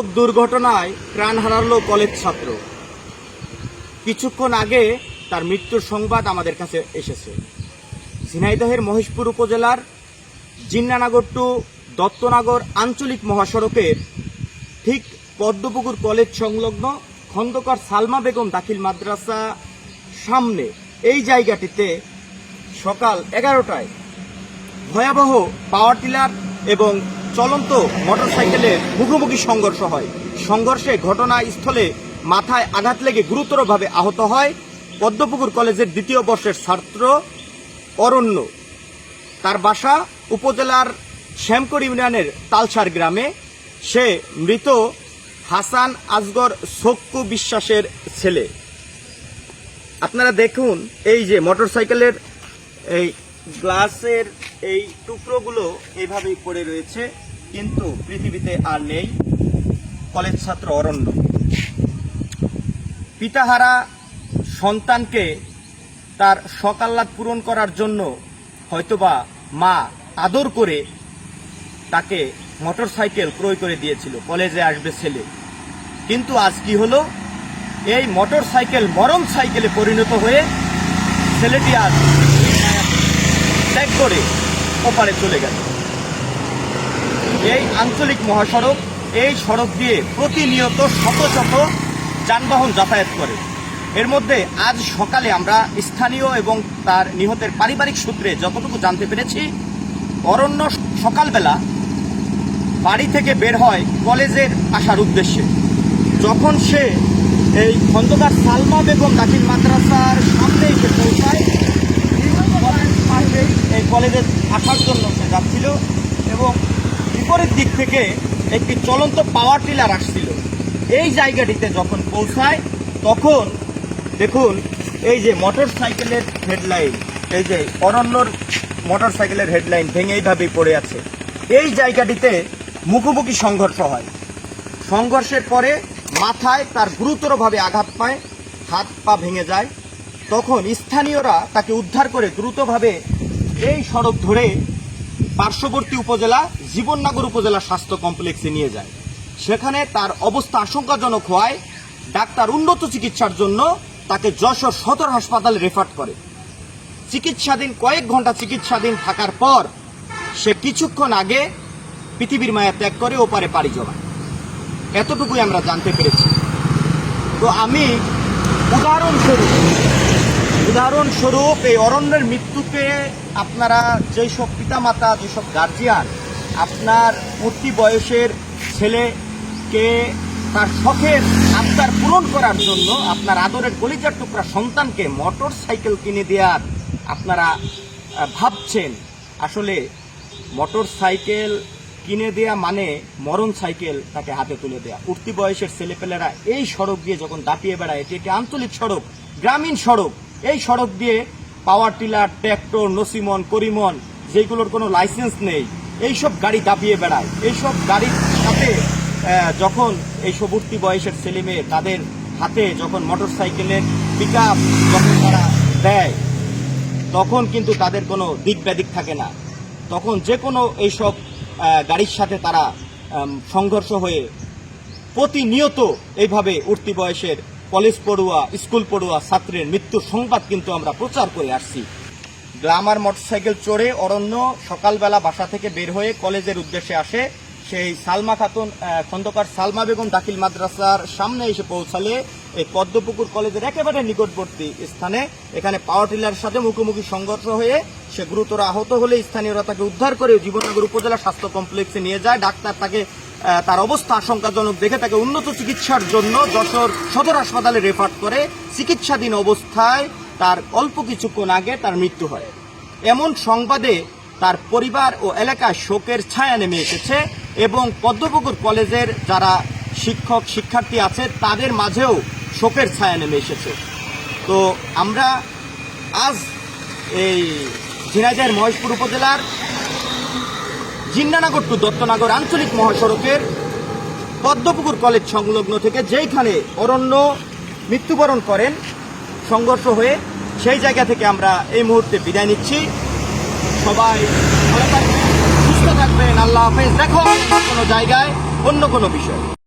সড়ক দুর্ঘটনায় প্রাণ হারালো কলেজ ছাত্র। কিছুক্ষণ আগে তার মৃত্যুর সংবাদ আমাদের কাছে এসেছে। ঝিনাইদহের মহেশপুর উপজেলার জিন্নানগর টু দত্তনগর আঞ্চলিক মহাসড়কের ঠিক পদ্মপুকুর কলেজ সংলগ্ন খন্দকার সালমা বেগম দাখিল মাদ্রাসা সামনে এই জায়গাটিতে সকাল 11টায় ভয়াবহ পাওয়ার টিলার এবং চলন্ত মোটরসাইকেলের মুখোমুখি সংঘর্ষ হয়। সংঘর্ষে ঘটনাস্থলে মাথায় আঘাত লেগে গুরুতরভাবে আহত হয় পদ্মপুকুর কলেজের দ্বিতীয় বর্ষের ছাত্র অরণ্য। তার বাসা উপজেলার শ্যামকর ইউনিয়নের তালসার গ্রামে। সে মৃত হাসান আসগর সক্কু বিশ্বাসের ছেলে। আপনারা দেখুন, এই যে মোটরসাইকেলের এই গ্লাসের এই টুকরোগুলো এইভাবেই পড়ে রয়েছে, কিন্তু পৃথিবীতে আর নেই কলেজ ছাত্র অরণ্য। পিতাহারা সন্তানকে তার শখ-আহ্লাদ পূরণ করার জন্য হয়তোবা মা আদর করে তাকে মোটরসাইকেল ক্রয় করে দিয়েছিল, কলেজে আসবে ছেলে। কিন্তু আজ কি হলো, এই মোটরসাইকেল মরণ সাইকেলে পরিণত হয়ে ছেলেটি আজ ত্যাগ করে ওপারে চলে গেল। এই আঞ্চলিক মহাসড়ক, এই সড়ক দিয়ে প্রতিনিয়ত শত শত যানবাহন যাতায়াত করে। এর মধ্যে আজ সকালে আমরা স্থানীয় এবং তার নিহতের পারিবারিক সূত্রে যতটুকু জানতে পেরেছি, অরণ্য সকালবেলা বাড়ি থেকে বের হয় কলেজের আসার উদ্দেশ্যে। যখন সে এই খন্দকার সালমা বেগম দাখিল মাদ্রাসার সামনে এসে পৌঁছায়, এই কলেজে আসার জন্য সে যাচ্ছিল এবং বিপরীত দিক থেকে একটি চলন্ত পাওয়ার টিলার আসছিল। এই জায়গাটিতে যখন পৌঁছায় তখন দেখুন, এই যে মোটর সাইকেলের হেডলাইন, এই যে অরণ্যর মোটর সাইকেলের হেডলাইন ভেঙে এইভাবেই পড়ে আছে। এই জায়গাটিতে মুখোমুখি সংঘর্ষ হয়। সংঘর্ষের পরে মাথায় তার গুরুতরভাবে আঘাত পায়, হাত পা ভেঙে যায়। তখন স্থানীয়রা তাকে উদ্ধার করে দ্রুতভাবে এই সড়ক ধরে পার্শ্ববর্তী উপজেলা জীবননগর উপজেলা স্বাস্থ্য কমপ্লেক্সে নিয়ে যায়। সেখানে তার অবস্থা আশঙ্কাজনক হওয়ায় ডাক্তার উন্নত চিকিৎসার জন্য তাকে যশোর সদর হাসপাতালে রেফার করে। চিকিৎসাধীন কয়েক ঘন্টা চিকিৎসাধীন থাকার পর সে কিছুক্ষণ আগে পৃথিবীর মায়া ত্যাগ করে ওপারে পাড়ি জমায়। এতটুকুই আমরা জানতে পেরেছি। তো আমি উদাহরণস্বরূপ এই অরণ্যের মৃত্যুকে আপনারা যেসব পিতামাতা, যেসব গার্জিয়ান আপনার উঠতি বয়সের ছেলেকে তার শখের আবদার পূরণ করার জন্য আপনার আদরের কলিজার টুকরা সন্তানকে মোটর সাইকেল কিনে দেওয়ার আপনারা ভাবছেন, আসলে মোটর সাইকেল কিনে দেয়া মানে মরণ সাইকেল তাকে হাতে তুলে দেয়া। উঠতি বয়সের ছেলেপেলেরা এই সড়ক দিয়ে যখন দাপিয়ে বেড়ায়, এটি একটি আঞ্চলিক সড়ক, গ্রামীণ সড়ক। এই সড়ক দিয়ে power tiller, tractor, nosimon, Korimon, যেগুলোর কোনো লাইসেন্স নেই, এইসব গাড়ি দাপিয়ে বেড়ায়। এইসব গাড়ির সাথে যখন এইসব উঠতি বয়সের ছেলেমেয়ে তাদের হাতে যখন মোটর সাইকেলের পিক আপ যখন তারা দেয়, তখন কিন্তু তাদের কোনো দিক ব্যাদিক থাকে না। তখন যে কোনো এইসব গাড়ির সাথে তারা সংঘর্ষ হয়ে প্রতিনিয়ত এইভাবে উঠতি বয়সের কলেজ পড়ুয়া, স্কুল পড়ুয়া ছাত্রের মৃত্যুর সংবাদ কিন্তু আমরা প্রচার করে আসছি। গ্লামার মোটরসাইকেল চড়ে অরণ্য সকালবেলা বাসা থেকে বের হয়ে কলেজের উদ্দেশ্যে আসে। সেই সালমা খাতুন খন্দকার সালমা বেগম দাখিল মাদ্রাসার সামনে এসে পৌঁছালে এই পদ্মপুকুর কলেজের একেবারে নিকটবর্তী স্থানে এখানে পাওয়ার টিলারের সাথে মুখোমুখি সংঘর্ষ হয়ে সে গুরুতর আহত হলে স্থানীয়রা তাকে উদ্ধার করে জীবননগর উপজেলা স্বাস্থ্য কমপ্লেক্সে নিয়ে যায়। ডাক্তার তাকে তার অবস্থা আশঙ্কাজনক দেখে তাকে উন্নত চিকিৎসার জন্য যশোর সদর হাসপাতালে রেফার করে। চিকিৎসাধীন অবস্থায় তার অল্প কিছুক্ষণ আগে তার মৃত্যু হয়। এমন সংবাদে তার পরিবার ও এলাকায় শোকের ছায়া নেমে এসেছে এবং পদ্মপুকুর কলেজের যারা শিক্ষক শিক্ষার্থী আছে তাদের মাঝেও শোকের ছায়া নেমে এসেছে। তো আমরা আজ এই ঝিনাইদহের মহেশপুর উপজেলার জিন্নানগর টু দত্তনগর আঞ্চলিক মহাসড়কের পদ্মপুকুর কলেজ সংলগ্ন থেকে যেইখানে অরণ্য মৃত্যুবরণ করেন সংঘর্ষ হয়ে, সেই জায়গা থেকে আমরা এই মুহূর্তে বিদায় নিচ্ছি। সবাই ভালো থাকবেন, সুস্থ থাকবেন। আল্লাহ হাফেজ। দেখো কোনো জায়গায় অন্য কোনো বিষয়।